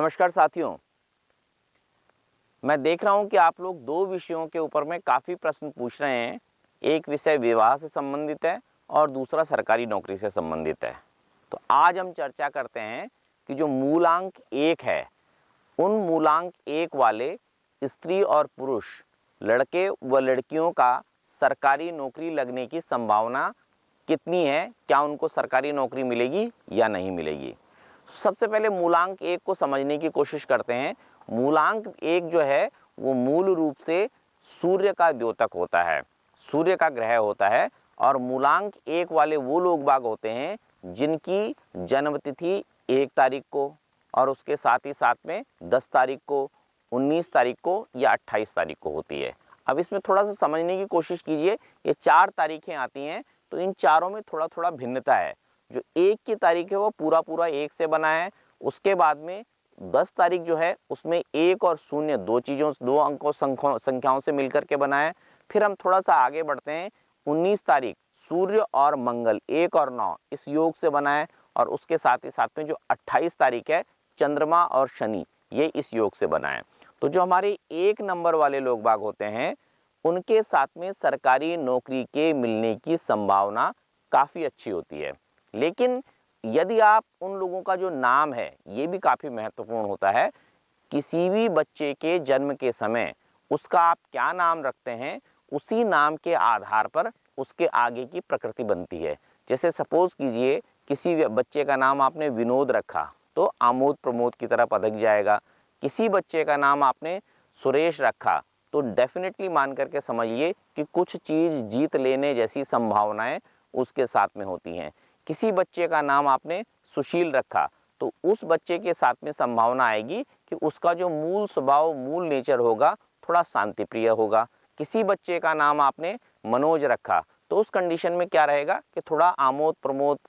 नमस्कार साथियों, मैं देख रहा हूं कि आप लोग दो विषयों के ऊपर में काफ़ी प्रश्न पूछ रहे हैं। एक विषय विवाह से संबंधित है और दूसरा सरकारी नौकरी से संबंधित है। तो आज हम चर्चा करते हैं कि जो मूलांक 1 है, उन मूलांक 1 वाले स्त्री और पुरुष, लड़के व लड़कियों का सरकारी नौकरी लगने की संभावना कितनी है, क्या उनको सरकारी नौकरी मिलेगी या नहीं मिलेगी। सबसे पहले मूलांक 1 को समझने की कोशिश करते हैं। मूलांक 1 जो है वो मूल रूप से सूर्य का द्योतक होता है, सूर्य का ग्रह होता है। और मूलांक 1 वाले वो लोग बाग होते हैं जिनकी जन्म तिथि 1 तारीख को और उसके साथ ही साथ में 10 तारीख को, 19 तारीख को या 28 तारीख को होती है। अब इसमें थोड़ा सा समझने की कोशिश कीजिए। ये 4 तारीखें आती हैं, तो इन चारों में थोड़ा थोड़ा भिन्नता है। जो 1 की तारीख है वो पूरा पूरा 1 से बना है। उसके बाद में 10 तारीख जो है उसमें 1 और 0 दो अंकों संख्याओं से मिलकर के बना है। फिर हम थोड़ा सा आगे बढ़ते हैं। 19 तारीख सूर्य और मंगल 1 और 9 इस योग से बना है। और उसके साथ ही साथ में जो 28 तारीख है चंद्रमा और शनि, ये इस योग से बना है। तो जो हमारे 1 नंबर वाले लोग बाग होते हैं उनके साथ में सरकारी नौकरी के मिलने की संभावना काफ़ी अच्छी होती है। लेकिन यदि आप उन लोगों का जो नाम है, ये भी काफ़ी महत्वपूर्ण होता है। किसी भी बच्चे के जन्म के समय उसका आप क्या नाम रखते हैं, उसी नाम के आधार पर उसके आगे की प्रकृति बनती है। जैसे सपोज कीजिए किसी बच्चे का नाम आपने विनोद रखा तो आमोद प्रमोद की तरफ अधक जाएगा। किसी बच्चे का नाम आपने सुरेश रखा तो डेफिनेटली मान करके समझिए कि कुछ चीज़ जीत लेने जैसी संभावनाएं उसके साथ में होती हैं। किसी बच्चे का नाम आपने सुशील रखा तो उस बच्चे के साथ में संभावना आएगी कि उसका जो मूल स्वभाव, मूल नेचर होगा, थोड़ा शांति प्रिय होगा। किसी बच्चे का नाम आपने मनोज रखा तो उस कंडीशन में क्या रहेगा कि थोड़ा आमोद प्रमोद,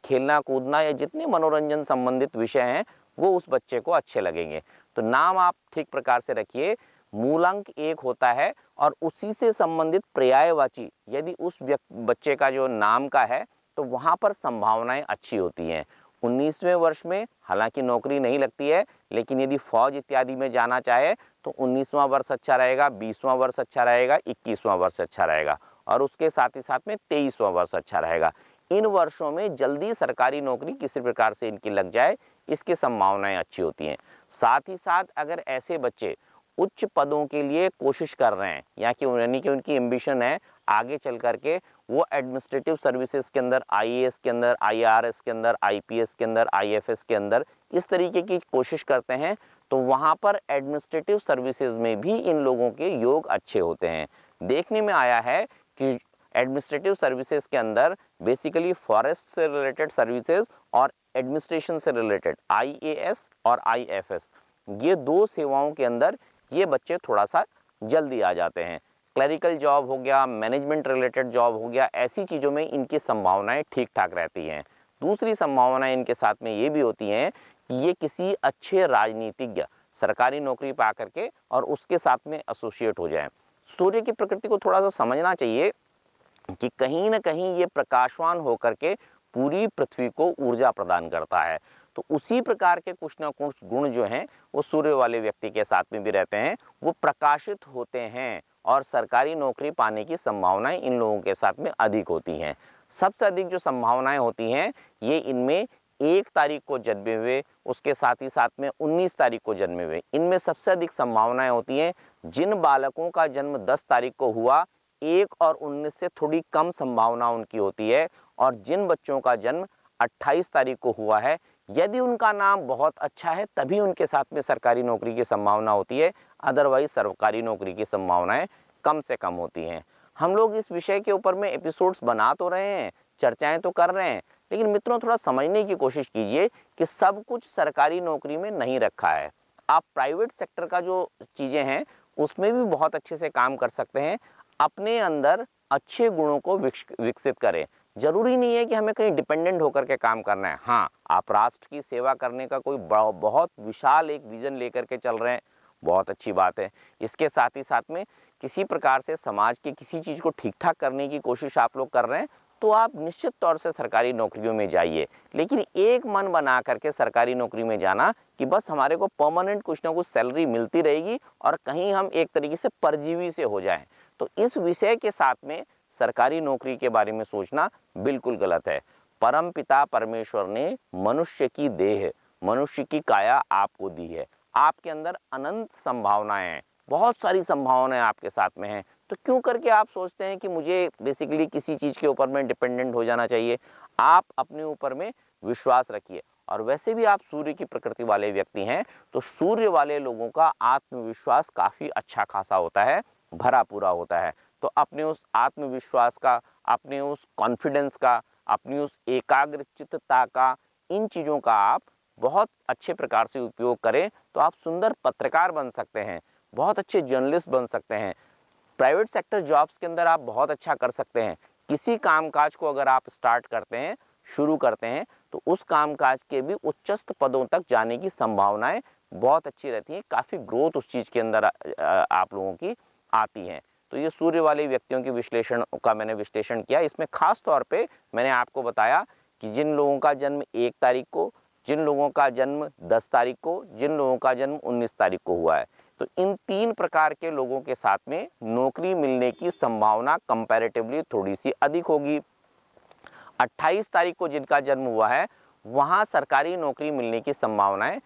खेलना कूदना या जितने मनोरंजन संबंधित विषय हैं वो उस बच्चे को अच्छे लगेंगे। तो नाम आप ठीक प्रकार से रखिए। मूलांक 1 होता है और उसी से संबंधित पर्यायवाची यदि उस बच्चे का जो नाम का है तो वहाँ पर संभावनाएं अच्छी होती हैं। 19वें वर्ष में हालांकि नौकरी नहीं लगती है, लेकिन यदि फौज इत्यादि में जाना चाहे तो 19वां वर्ष अच्छा रहेगा, 20वां वर्ष अच्छा रहेगा, 21वां वर्ष अच्छा रहेगा और उसके साथ ही साथ में 23वां वर्ष अच्छा रहेगा। इन वर्षों में जल्दी सरकारी नौकरी किसी प्रकार से इनकी लग जाए, इसकी संभावनाएं अच्छी होती हैं। साथ ही साथ अगर ऐसे बच्चे उच्च पदों के लिए कोशिश कर रहे हैं यानी कि उनकी एम्बिशन है आगे चल करके वो एडमिनिस्ट्रेटिव सर्विसेज के अंदर, आईएएस के अंदर, आईआरएस के अंदर, आईपीएस के अंदर, आईएफएस के अंदर इस तरीके की कोशिश करते हैं, तो वहाँ पर एडमिनिस्ट्रेटिव सर्विसेज में भी इन लोगों के योग अच्छे होते हैं। देखने में आया है कि एडमिनिस्ट्रेटिव सर्विसेज के अंदर बेसिकली फॉरेस्ट से रिलेटेड सर्विसेज और एडमिनिस्ट्रेशन से रिलेटेड आईएएस और आईएफएस, ये दो सेवाओं के अंदर ये बच्चे थोड़ा सा जल्दी आ जाते हैं। क्लरिकल जॉब हो गया, मैनेजमेंट रिलेटेड जॉब हो गया, ऐसी चीज़ों में इनकी संभावनाएं ठीक ठाक रहती हैं। दूसरी संभावनाएं इनके साथ में ये भी होती हैं कि ये किसी अच्छे राजनीतिज्ञ सरकारी नौकरी पा करके और उसके साथ में एसोसिएट हो जाए। सूर्य की प्रकृति को थोड़ा सा समझना चाहिए कि कहीं ना कहीं ये प्रकाशवान होकर के पूरी पृथ्वी को ऊर्जा प्रदान करता है। तो उसी प्रकार के कुछ ना कुछ गुण जो हैं वो सूर्य वाले व्यक्ति के साथ में भी रहते हैं, वो प्रकाशित होते हैं और सरकारी नौकरी पाने की संभावनाएं इन लोगों के साथ में अधिक होती हैं। सबसे अधिक जो संभावनाएं होती हैं ये इनमें 1 तारीख को जन्मे हुए, उसके साथ ही साथ में 19 तारीख को जन्मे हुए, इनमें सबसे अधिक संभावनाएं होती हैं। जिन बालकों का जन्म 10 तारीख को हुआ, 1 और 19 से थोड़ी कम संभावना उनकी होती है। और जिन बच्चों का जन्म 28 तारीख को हुआ है, यदि उनका नाम बहुत अच्छा है तभी उनके साथ में सरकारी नौकरी की संभावना होती है, अदरवाइज सरकारी नौकरी की संभावनाएं कम से कम होती हैं। हम लोग इस विषय के ऊपर में एपिसोड्स बना तो रहे हैं, चर्चाएं तो कर रहे हैं, लेकिन मित्रों थोड़ा समझने की कोशिश कीजिए कि सब कुछ सरकारी नौकरी में नहीं रखा है। आप प्राइवेट सेक्टर का जो चीज़ें हैं उसमें भी बहुत अच्छे से काम कर सकते हैं। अपने अंदर अच्छे गुणों को विकसित करें। जरूरी नहीं है कि हमें कहीं डिपेंडेंट होकर के काम करना है। हाँ, आप राष्ट्र की सेवा करने का कोई बहुत विशाल एक विजन लेकर के चल रहे हैं, बहुत अच्छी बात है। इसके साथ ही साथ में किसी प्रकार से समाज की किसी चीज़ को ठीक ठाक करने की कोशिश आप लोग कर रहे हैं तो आप निश्चित तौर से सरकारी नौकरियों में जाइए। लेकिन एक मन बना करके सरकारी नौकरी में जाना कि बस हमारे को परमानेंट कुछ ना कुछ सैलरी मिलती रहेगी और कहीं हम एक तरीके से परजीवी से हो जाएं, तो इस विषय के साथ में सरकारी नौकरी के बारे में सोचना बिल्कुल गलत है। परम पिता परमेश्वर ने मनुष्य की देह, मनुष्य की काया आपको दी है। आपके अंदर अनंत संभावनाएं हैं, बहुत सारी संभावनाएं आपके साथ में हैं। तो क्यों करके आप सोचते हैं कि मुझे बेसिकली किसी चीज़ के ऊपर में डिपेंडेंट हो जाना चाहिए। आप अपने ऊपर में विश्वास रखिए। और वैसे भी आप सूर्य की प्रकृति वाले व्यक्ति हैं, तो सूर्य वाले लोगों का आत्मविश्वास काफ़ी अच्छा खासा होता है, भरा पूरा होता है। तो अपने उस आत्मविश्वास का, अपने उस कॉन्फिडेंस का, अपनी उस एकाग्रचित्तता का, इन चीज़ों का आप बहुत अच्छे प्रकार से उपयोग करें तो आप सुंदर पत्रकार बन सकते हैं, बहुत अच्छे जर्नलिस्ट बन सकते हैं। प्राइवेट सेक्टर जॉब्स के अंदर आप बहुत अच्छा कर सकते हैं। किसी कामकाज को अगर आप स्टार्ट करते हैं, शुरू करते हैं, तो उस कामकाज के भी उच्चस्थ पदों तक जाने की संभावनाएं बहुत अच्छी रहती हैं। काफ़ी ग्रोथ उस चीज़ के अंदर आप लोगों की आती हैं। तो ये सूर्य वाले व्यक्तियों के विश्लेषण का मैंने विश्लेषण किया। इसमें खास तौर पे मैंने आपको बताया कि जिन लोगों का जन्म 1 तारीख को, जिन लोगों का जन्म 10 तारीख को, जिन लोगों का जन्म 19 तारीख को हुआ है, तो इन 3 प्रकार के लोगों के साथ में नौकरी मिलने की संभावना कंपैरेटिवली थोड़ी सी अधिक होगी। 28 तारीख को जिनका जन्म हुआ है, वहाँ सरकारी नौकरी मिलने की संभावनाएं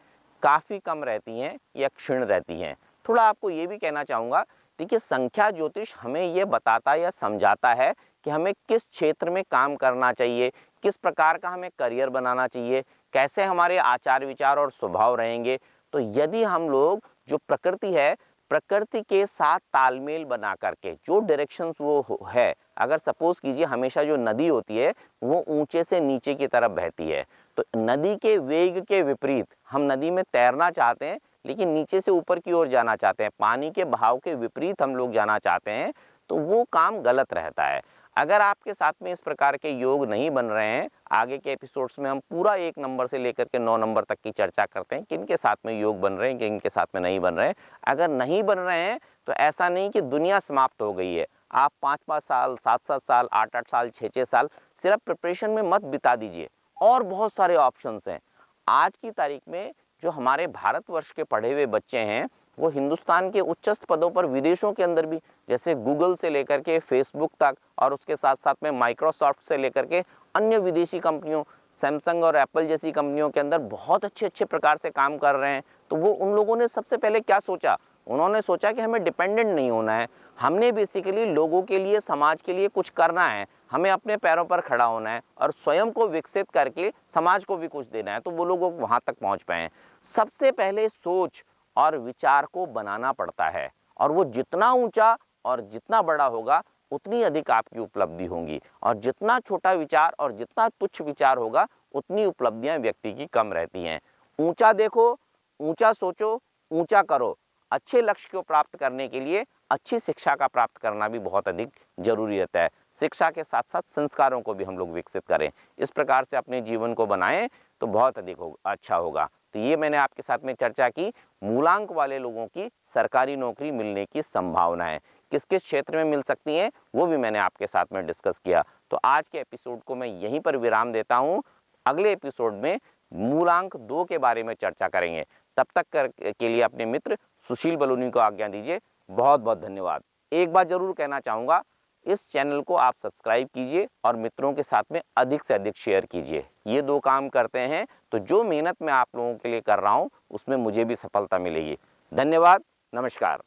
काफ़ी कम रहती हैं या क्षीण रहती हैं। थोड़ा आपको ये भी कहना चाहूँगा, देखिए संख्या ज्योतिष हमें ये बताता या समझाता है कि हमें किस क्षेत्र में काम करना चाहिए, किस प्रकार का हमें करियर बनाना चाहिए, कैसे हमारे आचार विचार और स्वभाव रहेंगे। तो यदि हम लोग जो प्रकृति है, प्रकृति के साथ तालमेल बना करके जो डायरेक्शंस वो है, अगर सपोज कीजिए हमेशा जो नदी होती है वो ऊंचे से नीचे की तरफ बहती है, तो नदी के वेग के विपरीत हम नदी में तैरना चाहते हैं लेकिन नीचे से ऊपर की ओर जाना चाहते हैं, पानी के बहाव के विपरीत हम लोग जाना चाहते हैं, तो वो काम गलत रहता है। अगर आपके साथ में इस प्रकार के योग नहीं बन रहे हैं, आगे के एपिसोड्स में हम पूरा 1 नंबर से लेकर के 9 नंबर तक की चर्चा करते हैं, किन के साथ में योग बन रहे हैं, किन के साथ में नहीं बन रहे हैं। अगर नहीं बन रहे हैं तो ऐसा नहीं कि दुनिया समाप्त हो गई है। आप 5-5 साल, 7-7 साल, 8-8 साल, 6-6 साल सिर्फ प्रिपरेशन में मत बिता दीजिए, और बहुत सारे ऑप्शंस हैं। आज की तारीख में जो हमारे भारतवर्ष के पढ़े हुए बच्चे हैं, वो हिंदुस्तान के उच्चस्थ पदों पर विदेशों के अंदर भी, जैसे गूगल से लेकर के फेसबुक तक, और उसके साथ साथ में माइक्रोसॉफ्ट से लेकर के अन्य विदेशी कंपनियों, सैमसंग और एप्पल जैसी कंपनियों के अंदर बहुत अच्छे प्रकार से काम कर रहे हैं। तो वो उन लोगों ने सबसे पहले क्या सोचा, उन्होंने सोचा कि हमें डिपेंडेंट नहीं होना है, हमने बेसिकली लोगों के लिए, समाज के लिए कुछ करना है, हमें अपने पैरों पर खड़ा होना है और स्वयं को विकसित करके समाज को भी कुछ देना है। तो वो लोग वहाँ तक पहुँच पाए हैं। सबसे पहले सोच और विचार को बनाना पड़ता है, और वो जितना ऊंचा और जितना बड़ा होगा उतनी अधिक आपकी उपलब्धि होंगी, और जितना छोटा विचार और जितना तुच्छ विचार होगा उतनी उपलब्धियां व्यक्ति की कम रहती हैं। ऊंचा देखो, ऊंचा सोचो, ऊंचा करो। अच्छे लक्ष्य को प्राप्त करने के लिए अच्छी शिक्षा का प्राप्त करना भी बहुत अधिक जरूरी रहता है। शिक्षा के साथ साथ संस्कारों को भी हम लोग विकसित करें, इस प्रकार से अपने जीवन को बनाएं तो बहुत अधिक अच्छा होगा। तो ये मैंने आपके साथ में चर्चा की, मूलांक वाले लोगों की सरकारी नौकरी मिलने की संभावनाएं किस किस क्षेत्र में मिल सकती हैं, वो भी मैंने आपके साथ में डिस्कस किया। तो आज के एपिसोड को मैं यहीं पर विराम देता हूँ। अगले एपिसोड में मूलांक 2 के बारे में चर्चा करेंगे। तब तक के लिए अपने मित्र सुशील बलूनी को आज्ञा दीजिए। बहुत बहुत धन्यवाद। एक बात जरूर कहना चाहूँगा, इस चैनल को आप सब्सक्राइब कीजिए और मित्रों के साथ में अधिक से अधिक शेयर कीजिए। ये 2 काम करते हैं तो जो मेहनत मैं आप लोगों के लिए कर रहा हूँ उसमें मुझे भी सफलता मिलेगी। धन्यवाद, नमस्कार।